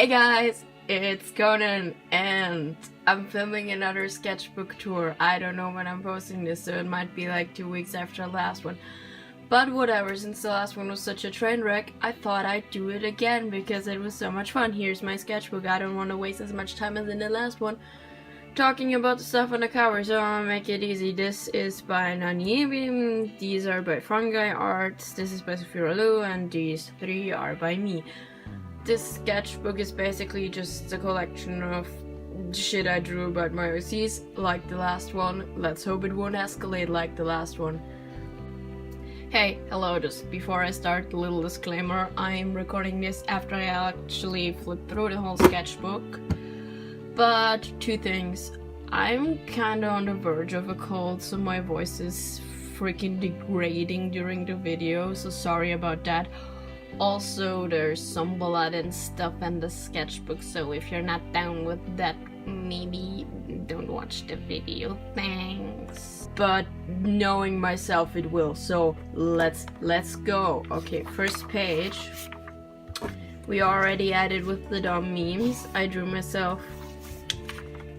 Hey guys, it's Conan and I'm filming another sketchbook tour. I don't know when I'm posting this, so it might be like 2 weeks after the last one. But whatever, since the last one was such a train wreck, I thought I'd do it again because it was so much fun. Here's my sketchbook. I don't want to waste as much time as in the last one talking about the stuff on the cover, so I'll make it easy. This is by Nani. These are by Fungi Arts. This is by Sophia Lu, and these three are by me. This sketchbook is basically just a collection of shit I drew about my OCs, like the last one. Let's hope it won't escalate like the last one. Hey, hello, just before I start, a little disclaimer. I'm recording this after I actually flipped through the whole sketchbook. But two things. I'm kinda on the verge of a cold, so my voice is freaking degrading during the video, so sorry about that. Also, there's some blood and stuff in the sketchbook, so if you're not down with that, maybe don't watch the video, thanks. But knowing myself, it will, so let's go. Okay, first page. We already added with the dumb memes. I drew myself,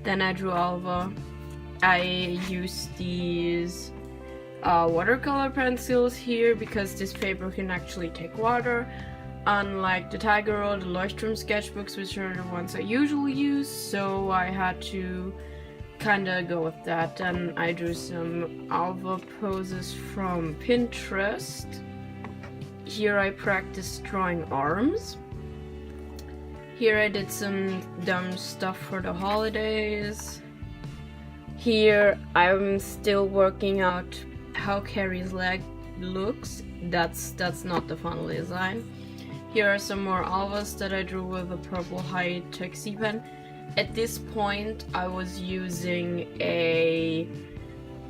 then I drew Alva. I used these watercolor pencils here because this paper can actually take water, unlike the Tiger or the Leuchtturm sketchbooks, which are the ones I usually use, so I had to kinda go with that. And I drew some Alva poses from Pinterest. Here I practiced drawing arms. Here I did some dumb stuff for the holidays. Here I'm still working out how Carrie's leg looks. That's not the final design. Here are some more Alvas that I drew with a purple high Tuxie pen. At this point I was using a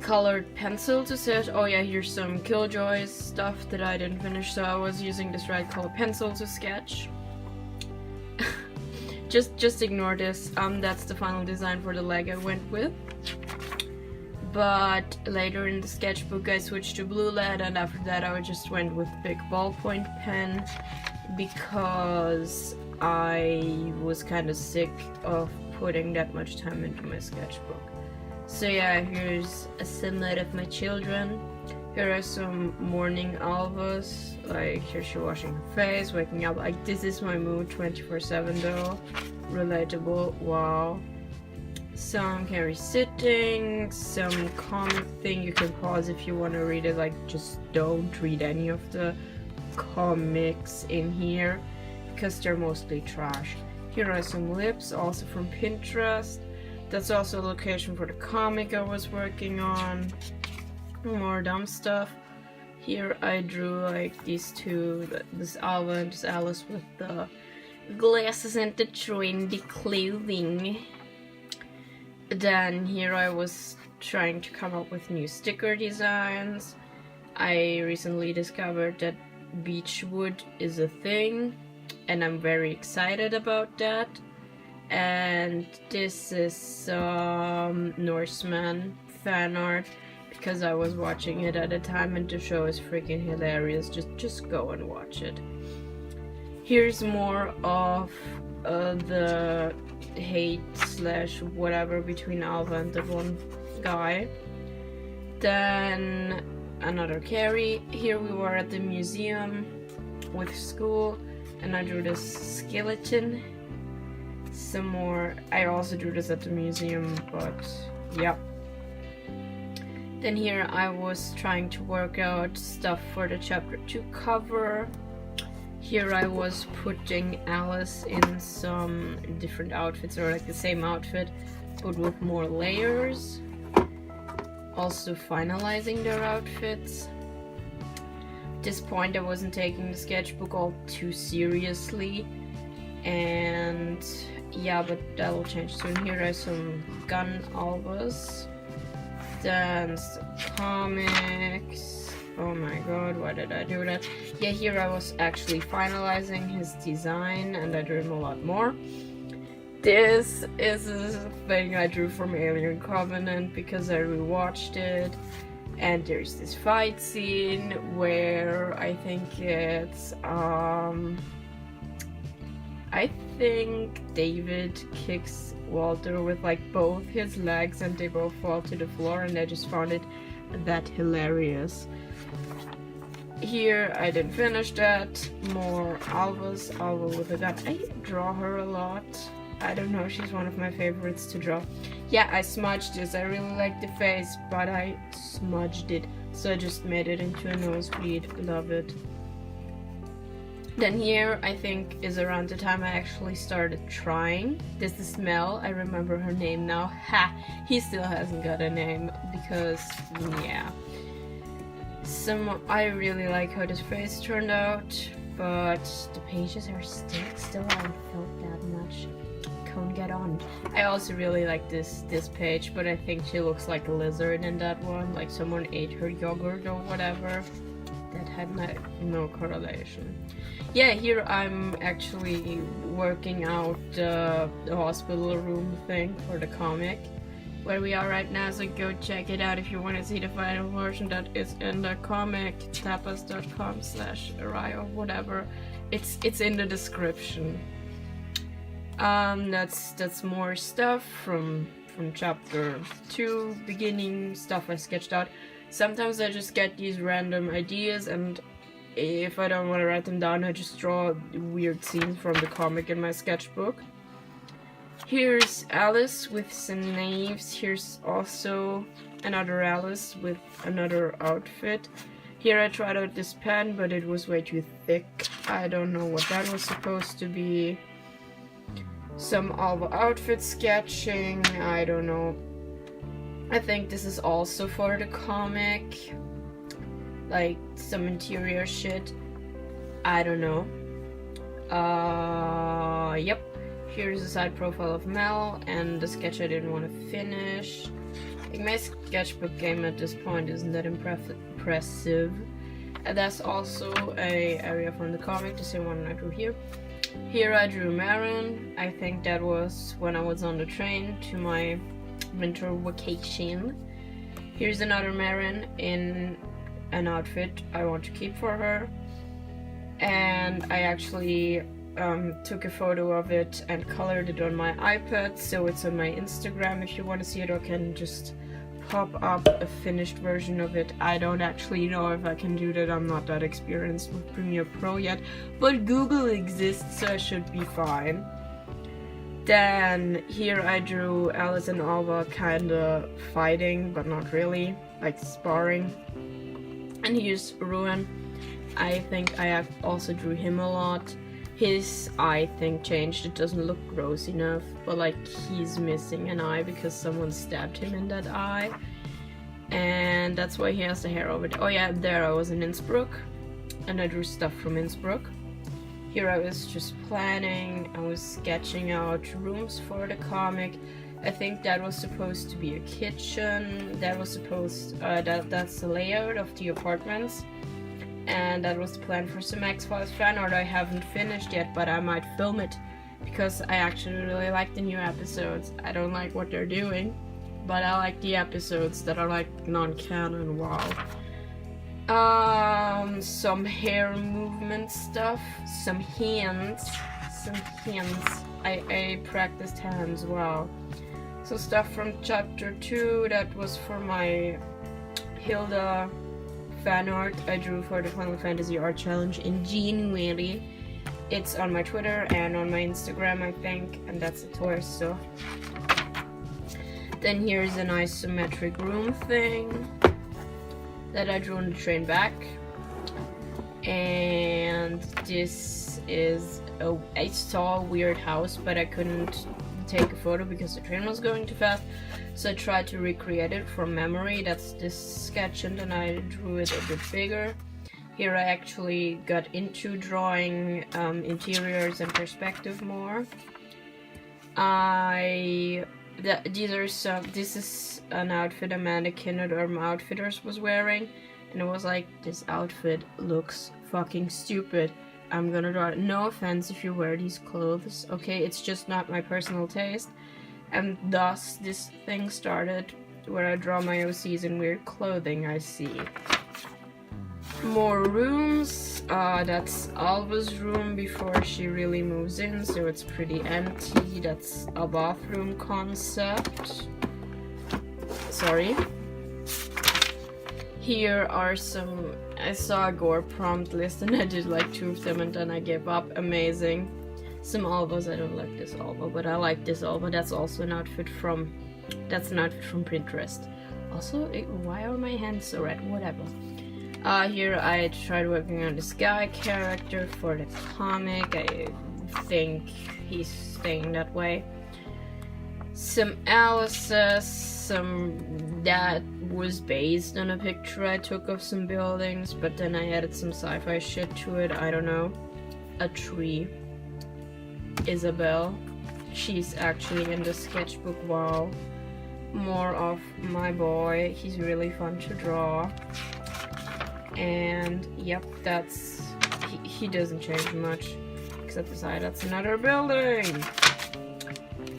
colored pencil to sketch. Oh yeah, here's some Killjoys stuff that I didn't finish, so I was using this red color pencil to sketch. Just ignore this. That's the final design for the leg I went with. But later in the sketchbook I switched to blue lead, and after that I just went with big ballpoint pen because I was kind of sick of putting that much time into my sketchbook. So yeah, here's a sunlight of my children. Here are some morning Alvas, like here's she washing her face, waking up. Like, this is my mood 24/7 though. Relatable, wow. Some Carrie sitting, some comic thing. You can pause if you want to read it, like just don't read any of the comics in here because they're mostly trash. Here are some lips, also from Pinterest. That's also a location for the comic I was working on. More dumb stuff. Here I drew like these two, this Alva and this Alice with the glasses and the trendy clothing. Then here I was trying to come up with new sticker designs. I recently discovered that beechwood is a thing and I'm very excited about that. And this is some Norseman fan art because I was watching it at a time and the show is freaking hilarious. Just go and watch it. Here's more of the hate slash whatever between Alva and the one guy. Then another Carrie. Here we were at the museum with school and I drew this skeleton. Some more. I also drew this at the museum, but yeah. Then here I was trying to work out stuff for the chapter 2 cover. Here I was putting Alice in some different outfits, or like the same outfit but with more layers. Also finalizing their outfits. At this point I wasn't taking the sketchbook all too seriously, and yeah, but that will change soon. Here are some gun Alvas. Then some comics. Oh my god, why did I do that? Yeah, here I was actually finalizing his design and I drew him a lot more. This is a thing I drew from Alien Covenant because I rewatched it. And there's this fight scene where I think it's I think David kicks Walter with like both his legs and they both fall to the floor, and I just found it that hilarious. Here I didn't finish that. More Alva with a gun. I draw her a lot. I don't know, she's one of my favorites to draw. Yeah, I smudged this. I really like the face, but I smudged it. So I just made it into a nosebleed. Love it. Then here, I think, is around the time I actually started trying. This is Mel. I remember her name now. Ha! He still hasn't got a name because, yeah. I really like how this face turned out, but the pages are still haven't felt that much. Can't get on. I also really like this page, but I think she looks like a lizard in that one, like someone ate her yogurt or whatever. That had no correlation. Yeah, here I'm actually working out the hospital room thing for the comic where we are right now, so go check it out if you want to see the final version that is in the comic, tapas.com/Arai or whatever. It's in the description. That's more stuff from chapter 2, beginning stuff I sketched out. Sometimes I just get these random ideas, and if I don't want to write them down, I just draw weird scenes from the comic in my sketchbook. Here's Alice with some knives. Here's also another Alice with another outfit. Here I tried out this pen, but it was way too thick. I don't know what that was supposed to be. Some Alva outfit sketching, I don't know. I think this is also for the comic. Like some interior shit. I don't know. Yep. Here's a side profile of Mel and the sketch I didn't want to finish. Like my sketchbook game at this point isn't that impressive. And that's also a area from the comic, the same one I drew here. Here I drew Marin. I think that was when I was on the train to my winter vacation. Here's another Marin in an outfit I want to keep for her. And I actually took a photo of it and colored it on my iPad, so it's on my Instagram if you want to see it, or can just pop up a finished version of it. I don't actually know if I can do that. I'm not that experienced with Premiere Pro yet, but Google exists, so I should be fine. Then here I drew Alice and Alva kinda fighting, but not really, like sparring. And here's Ruin. I think I also drew him a lot. His eye thing changed. It doesn't look gross enough, but like he's missing an eye because someone stabbed him in that eye. And that's why he has the hair over it. Oh yeah, there I was in Innsbruck and I drew stuff from Innsbruck. Here I was just planning, I was sketching out rooms for the comic. I think that was supposed to be a kitchen. That was supposed, that's the layout of the apartments. And that was the plan for some X-Files fan art I haven't finished yet, but I might film it because I actually really like the new episodes. I don't like what they're doing, but I like the episodes that are like non-canon. Wow. Some hair movement stuff, some hands. I practiced hands, wow. So stuff from chapter 2, that was for my Hilda fan art I drew for the Final Fantasy Art Challenge in January. It's on my Twitter and on my Instagram, I think, and that's the torso. Then here's an isometric room thing that I drew on the train back. And this is I saw a weird house, but I couldn't take a photo because the train was going too fast. So I tried to recreate it from memory. That's this sketch, and then I drew it a bit bigger. Here I actually got into drawing interiors and perspective more. This is an outfit Amanda Kinnard or Urban Outfitters was wearing, and it was like, this outfit looks fucking stupid. I'm gonna draw it. No offense if you wear these clothes, okay? It's just not my personal taste. And thus, this thing started where I draw my OCs in weird clothing, I see. More rooms. That's Alva's room before she really moves in, so it's pretty empty. That's a bathroom concept. Sorry. Here are some... I saw a gore prompt list and I did like 2 of them and then I gave up. Amazing. Some Alvas. I don't like this Alva, but I like this Alva. That's also an outfit from... That's an outfit from Pinterest. Also, why are my hands so red? Whatever. Here I tried working on this guy character for the comic. I think he's staying that way. Some Alice's, some that was based on a picture I took of some buildings, but then I added some sci-fi shit to it. I don't know. A tree. Isabel. She's actually in the sketchbook. Wow. More of my boy. He's really fun to draw. And yep, that's he doesn't change much, except beside that's another building.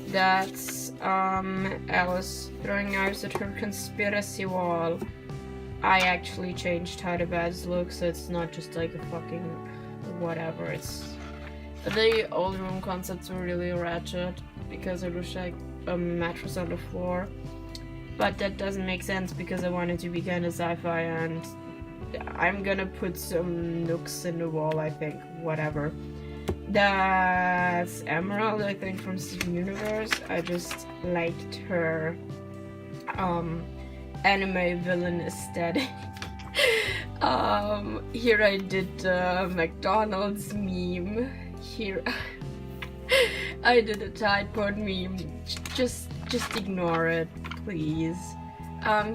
That's Alice throwing knives at her conspiracy wall. I actually changed how the beds look, so it's not just like a fucking whatever. It's the old room concepts were really ratchet because it was like a mattress on the floor, but that doesn't make sense because I wanted to be kind of sci-fi, and I'm gonna put some nooks in the wall, I think. Whatever. That's Emerald, I think, from Steven Universe. I just liked her anime villain aesthetic. Here I did McDonald's meme. Here I did a Tide Pod meme. Just ignore it, please.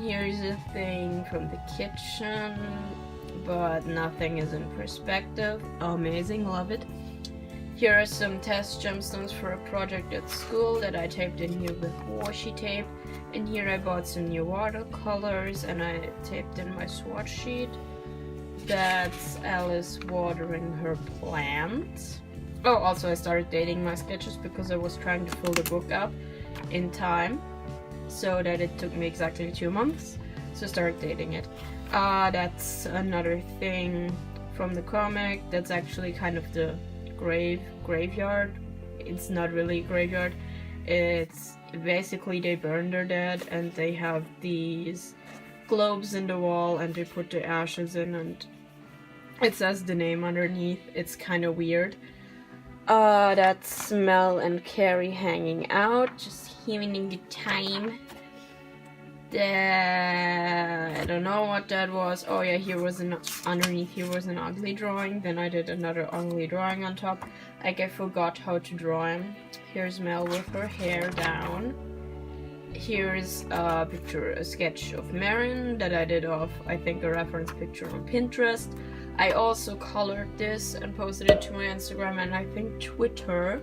Here's a thing from the kitchen, but nothing is in perspective. Amazing, love it. Here are some test gemstones for a project at school that I taped in here with washi tape. And here I bought some new watercolors and I taped in my swatch sheet. That's Alice watering her plant. Oh, also I started dating my sketches because I was trying to fill the book up in time, so that it took me exactly 2 months, so start dating it. That's another thing from the comic. That's actually kind of the graveyard. It's not really a graveyard. It's basically they burn their dead and they have these globes in the wall and they put the ashes in and it says the name underneath. It's kind of weird. That's Mel and Carrie hanging out, just having a good time. I don't know what that was. Oh yeah, here was underneath here was an ugly drawing. Then I did another ugly drawing on top. Like I forgot how to draw him. Here's Mel with her hair down. Here's a picture, a sketch of Marin that I did of, I think, a reference picture on Pinterest. I also colored this and posted it to my Instagram and I think Twitter.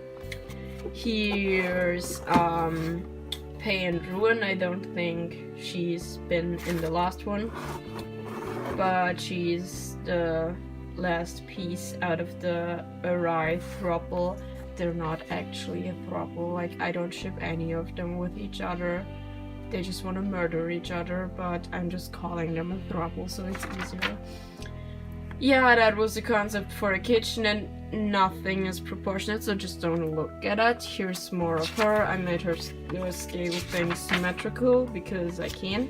Here's Pay and Ruin. I don't think she's been in the last one, but she's the last piece out of the Arai throuple. They're not actually a throuple. Like, I don't ship any of them with each other. They just want to murder each other, but I'm just calling them a throuple so it's easier. Yeah, that was the concept for a kitchen and nothing is proportionate, so just don't look at it. Here's more of her. I made her scale thing symmetrical because I can.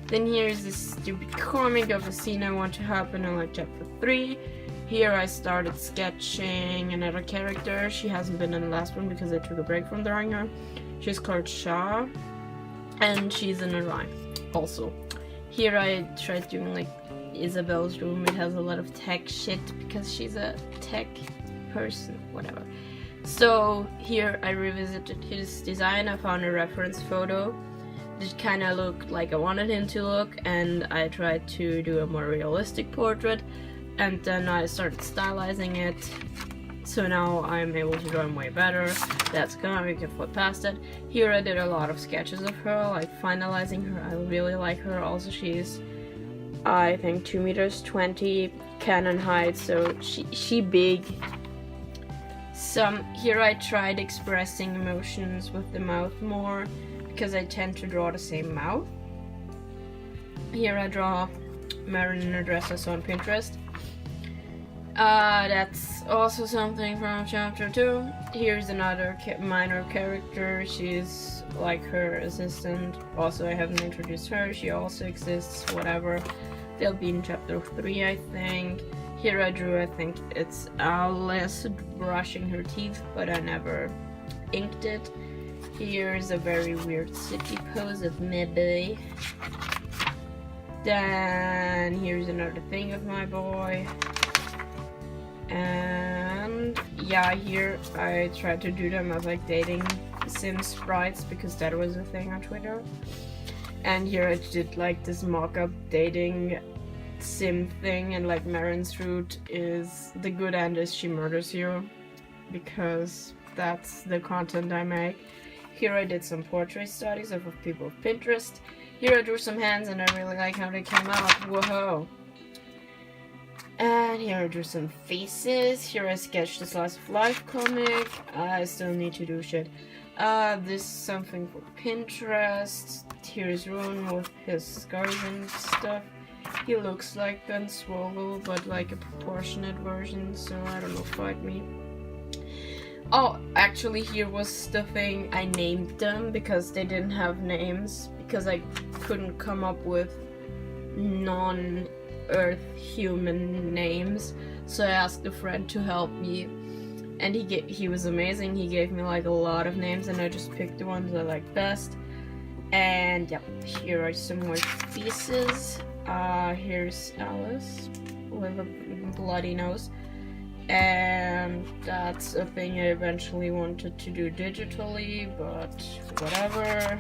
Then here's this stupid comic of a scene I want to happen in like chapter 3. Here I started sketching another character. She hasn't been in the last one because I took a break from drawing her. She's called Shah and she's in a rhyme also. Here I tried doing like Isabel's room. It has a lot of tech shit because she's a tech person, whatever. So here I revisited his design. I found a reference photo that kind of looked like I wanted him to look, and I tried to do a more realistic portrait, and then I started stylizing it. So now I'm able to draw him way better. That's gone, we can flip past it. Here I did a lot of sketches of her, like finalizing her. I really like her. Also, she's I think 2 meters 20 canon height, so she big. Here I tried expressing emotions with the mouth more because I tend to draw the same mouth. Here I draw Marin in a dress I saw on Pinterest. That's also something from chapter 2. Here's another minor character. She's like her assistant. Also, I haven't introduced her. She also exists, whatever. They'll be in chapter 3, I think. Here I drew, I think it's Alice brushing her teeth, but I never inked it. Here's a very weird city pose of maybe. Then here's another thing of my boy. And yeah, here I tried to do them as like dating sim sprites because that was a thing on Twitter. And here I did like this mock-up dating sim thing, and like Marin's route is the good end is she murders you, because that's the content I make. Here I did some portrait studies of people of Pinterest. Here I drew some hands and I really like how they came out. Whoa. And here I drew some faces. Here I sketched the slice of life comic. I still need to do shit. This is something for Pinterest. Here's Ron with his scars and stuff. He looks like Ben Swoggle, but like a proportionate version, so I don't know, fight me. Oh, actually here was the thing, I named them because they didn't have names, because I couldn't come up with non-Earth human names, so I asked a friend to help me, and he was amazing. He gave me like a lot of names, and I just picked the ones I liked best. And yeah, here are some more pieces. Here's Alice with a bloody nose, and that's a thing I eventually wanted to do digitally, but whatever.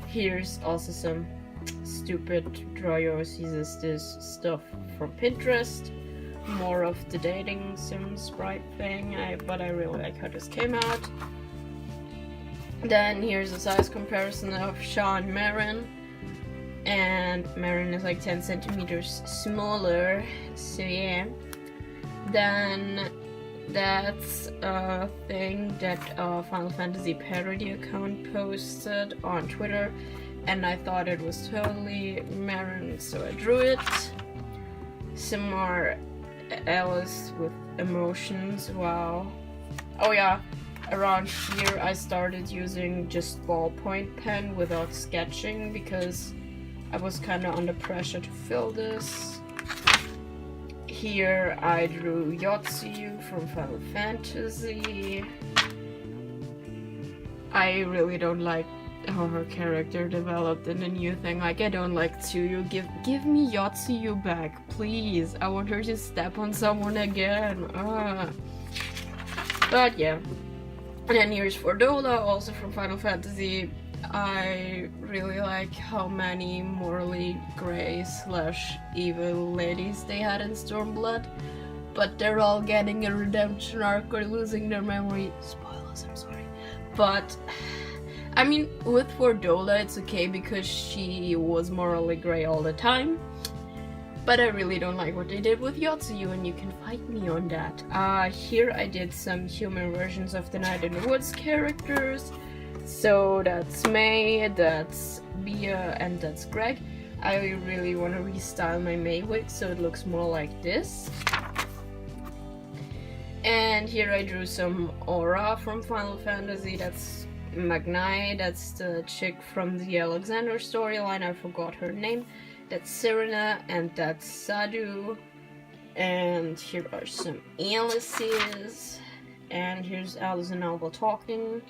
Here's also some stupid Dryosies, this stuff from Pinterest, more of the dating sim sprite thing, but I really like how this came out. Then here's a size comparison of Shaw and Marin, and Marin is like 10 centimeters smaller, so yeah. Then that's a thing that a Final Fantasy parody account posted on Twitter, and I thought it was totally Marin, so I drew it. Some more Alice with emotions, wow. Oh yeah, around here I started using just ballpoint pen without sketching because I was kind of under pressure to fill this. Here I drew Yotsuyu from Final Fantasy. I really don't like how her character developed in the new thing. Like, I don't like Tsuyu. Give me Yotsuyu back, please. I want her to step on someone again. But yeah. And then here's Fordola, also from Final Fantasy. I really like how many morally grey / evil ladies they had in Stormblood, but they're all getting a redemption arc or losing their memory. Spoilers, I'm sorry. But I mean, with Fordola it's okay because she was morally grey all the time, but I really don't like what they did with Yotsuyu, and you can fight me on that. Here I did some human versions of the Night in the Woods characters. So that's May, that's Bia, and that's Greg. I really want to restyle my May wig so it looks more like this. And here I drew some Aura from Final Fantasy. That's Magnai, that's the chick from the Alexander storyline, I forgot her name. That's Serena, and that's Sadhu. And here are some Alice's. And here's Alice and Alba talking.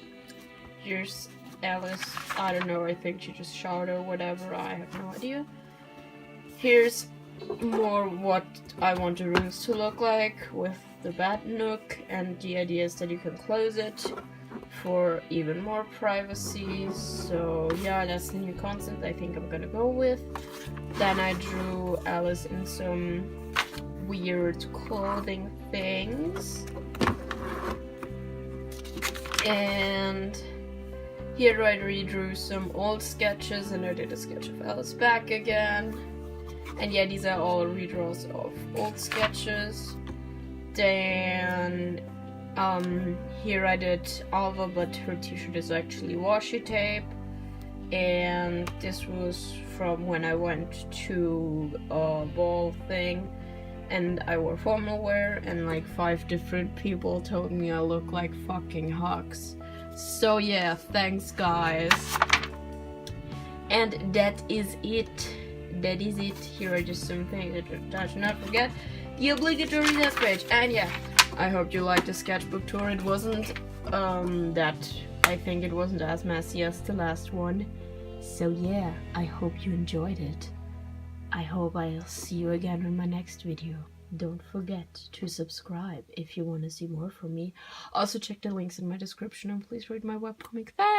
Here's Alice, I don't know, I think she just shot or whatever, I have no idea. Here's more what I want the rooms to look like with the bat nook, and the idea is that you can close it for even more privacy. So yeah, that's the new concept I think I'm gonna go with. Then I drew Alice in some weird clothing things. And here I redrew some old sketches, and I did a sketch of Alice back again. And yeah, these are all redraws of old sketches. Then here I did Alva, but her t-shirt is actually washi tape. and this was from when I went to a ball thing and I wore formal wear, and like 5 different people told me I look like fucking Hux. So yeah, thanks guys. And that is it. That is it. Here are just some things that do not forget. The obligatory test page. And yeah, I hope you liked the sketchbook tour. It wasn't I think it wasn't as messy as the last one. So yeah, I hope you enjoyed it. I hope I'll see you again in my next video. Don't forget to subscribe if you want to see more from me. Also check the links in my description and please read my webcomic. Thanks!